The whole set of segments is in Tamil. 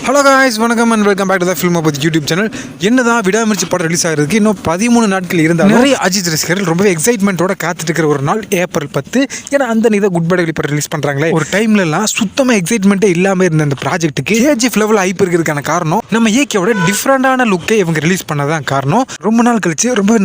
ஹலோ காய்ஸ், வணக்கம் and welcome back to the film of YouTube channel. என்னதான் விடாமுயற்சி படம் ரிலீஸ் ஆகிறதுக்கு இன்னும் 13 நாட்கள் இருந்தாலும் நிறைய அஜித் ரசிகர்கள் ரொம்பவே எக்ஸைட்மெண்ட்டோட காத்துட்டு இருக்கிற ஒரு நாள் ஏப்ரல் 10. ஏன்னா அந்த இதை குட் பை படம் ரிலீஸ் பண்ணுறாங்களே, ஒரு டைம்லலாம் சுத்தமாக எக்ஸைட்மெண்ட்டே இல்லாமல் இருந்த அந்த ப்ராஜெக்ட்டுக்கு கேஜிஎஃப் லெவல் ஐப்பு இருக்கிறதுக்கான காரணம் நம்ம ஏகேவோட டிஃப்ரெண்டான லுக்கே இவங்க ரிலீஸ் பண்ணதான் காரணம். ரொம்ப நாள் கழிச்சு ரொம்ப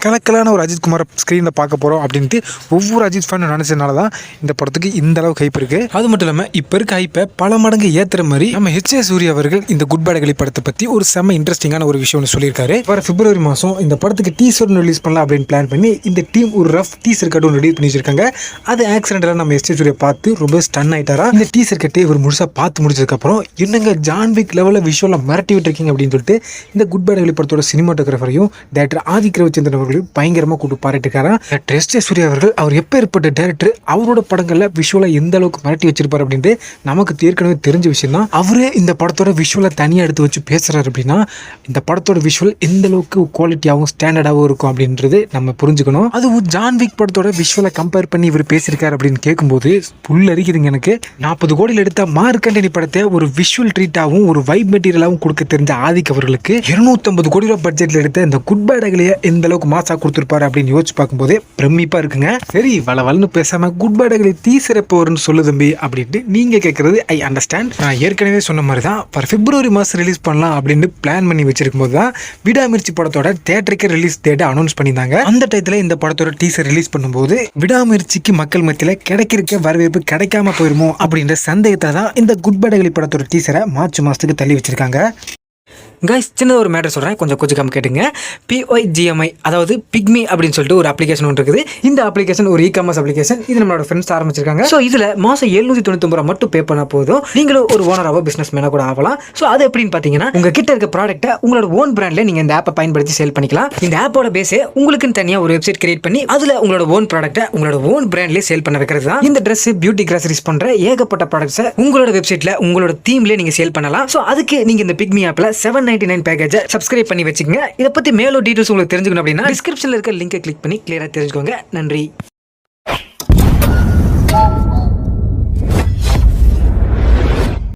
கலக்கலான ஒரு அஜித் குமார் ஸ்க்ரீனில் பார்க்க போகிறோம் அப்படின்ட்டு ஒவ்வொரு அஜித் ஃபேனும் நினச்சதுனால தான் இந்த படத்துக்கு இந்த அளவுக்கு ஹைப் இருக்குது. அது மட்டும் இல்லாமல் இப்போ இருக்க ஹைப்பை பல மடங்கு ஏற்றுற மாதிரி நம்ம ஹெச்ஏ சூர்யா அவர்கள் இந்த குட் பை படத்தை பற்றி ஒரு செம்ம இன்ட்ரெஸ்டிங்கான ஒரு விஷயம் சொல்லியிருக்காரு. வர பிப்ரவரி மாதம் இந்த படத்துக்கு டீசர் ரிலீஸ் பண்ணலாம் அப்படின்னு பிளான் பண்ணி இந்த டீம் ஒரு ரஃப் டீசர் கட் ஒன்று ரெடி பண்ணி வச்சிருக்காங்க. அது ஆக்சிடென்டலாக நம்ம ஹெச்ஏ சூர்யா பார்த்து ரொம்ப ஸ்டன் ஆயிட்டாரா. இந்த டீசர் கட்டை இவர் முழுசாக பார்த்து முடிச்சதுக்கப்புறம் என்னங்க ஜான்விக் லெவலில் விஷுவலாக மிரட்டி விட்டுருக்கீங்க அப்படின்னு சொல்லிட்டு இந்த குட் பை படத்தோட சினிமாட்டோகிராஃபரையும் டேரக்டர் ஆதிக் ரவிச்சந்திரன் அவர்களையும் பயங்கரமாக கூட்டு பாராட்டிருக்காரா. ஹெச்ஏ சூர்யா அவர்கள் அவர் எப்போ ஏற்பட்ட டேரக்டர் அவரோட படங்களில் விஷுவலாக எந்த அளவுக்கு மிரட்டி வச்சிருப்பார் அப்படின்ட்டு நமக்கு ஏற்கனவே தெரிஞ்ச விஷயம் தான். அவரே இந்த படத்தோட விஷுவலை தனியாக எடுத்து வச்சு பேசுகிறாரு அப்படின்னா இந்த படத்தோட விஷுவல் எந்த அளவுக்கு குவாலிட்டியாகவும் ஸ்டாண்டர்டாகவும் இருக்கும் அப்படின்றது நம்ம புரிஞ்சுக்கணும். அதுவும் ஜான்விக் படத்தோட விஷுவலை கம்பேர் பண்ணி இவர் பேசியிருக்காரு அப்படின்னு கேட்கும்போது புல் அரிக்குதுங்க எனக்கு. 40 கோடியில் எடுத்த மார்க்கண்டனி படத்தை ஒரு விஷுவல் ட்ரீட்டாகவும் ஒரு வைப் மெட்டீரியலாகவும் கொடுக்க தெரிஞ்ச ஆதிக் அவர்களுக்கு 250 கோடி ரூபாய் பட்ஜெட்டில் எடுத்த இந்த குட் பை டகலையை எந்த அளவுக்கு மாசா கொடுத்துருப்பாரு அப்படின்னு யோசிச்சு பார்க்கும்போதே பிரமிப்பா இருக்குங்க. சரி வளவல்னு பேசாம குட் பை டகலை டீசர் எப்போ வரும்னு சொல்லு தம்பி அப்படின்ட்டு நீங்க கேட்கறது ஐ அண்டர்ஸ்டாண்ட். நான் ஏற்கனவே சொன்ன மாதிரி தான் பிப்ரவரி மாதம் ரிலீஸ் பண்ணலாம் அப்படின்னு பிளான் பண்ணி வச்சிருக்கும் போது தான் விடாமுயற்சி படத்தோட தியேட்டருக்கு ரிலீஸ் டேட்டை அனௌன்ஸ் பண்ணியிருந்தாங்க. அந்த டயத்தில் இந்த படத்தோட டீசர் ரிலீஸ் பண்ணும்போது விடாமுயற்சிக்கு மக்கள் மத்தியில் கிடைக்கிற வரவேற்பு கிடைக்காம போயிருமோ அப்படின்ற சந்தேகத்தில் தான் இந்த குட் பை டகலை படத்தோட டீசரை மார்ச் மாதத்துக்கு தள்ளி வச்சிருக்காங்க. கைஸ், சின்னதாக ஒரு மேட்டர் சொல்கிறேன், கொஞ்சம் கொஞ்சம் கேட்டுங்க. PYGMI அதாவது பிக்மி அப்படின்னு சொல்லிட்டு ஒரு அப்ளிகேஷன் ஒன்று இருக்குது. இந்த அப்ளிகேஷன் ஒரு இ-காமர்ஸ் அப்ளிகேஷன். இது நம்மளோட ஃப்ரெண்ட்ஸ் ஆரம்பிச்சிருக்காங்க. ஸோ இதில் மாதம் 799 ரூபா மட்டும் பே பண்ண போதும் நீங்களும் ஒரு ஓனராகவோ பிஸ்னஸ் மேனாக கூட ஆகலாம். ஸோ அது எப்படின்னு பார்த்தீங்கன்னா உங்கள் கிட்ட இருக்க ப்ராடக்ட்டை உங்களோட ஓன் பிராண்டில் நீங்கள் இந்த ஆப்பை பயன்படுத்தி சேல் பண்ணிக்கலாம். இந்த ஆப்போட பேஸே உங்களுக்குன்னு தனியாக ஒரு வெப்சைட் கிரியேட் பண்ணி அதில் உங்களோட ஓன் ப்ராடக்ட்டை உங்களோட ஓன் பிராண்ட்லேயே சேல் பண்ண வைக்கிறது தான். இந்த ட்ரெஸ், பியூட்டி கிராசரிஸ் பண்ணுற ஏகப்பட்ட ப்ராடக்ட்ஸை உங்களோட வெப்சைட்டில் உங்களோட தீம்லேயே நீங்கள் சேல் பண்ணலாம். ஸோ அதுக்கு நீங்கள் இந்த பிக்மி ஆப்பில் 799 பேக்கேஜை சப்ஸ்கிரைப் பண்ணி வச்சுக்கோங்க. இதை பற்றி மேலும் டீட்டெயில்ஸ் உங்களுக்கு தெரிஞ்சுக்கணும் அப்படின்னா டிஸ்கிரிப்ஷனில் இருக்க லிங்கை கிளிக் பண்ணி கிளியராக தெரிஞ்சுக்கோங்க. நன்றி.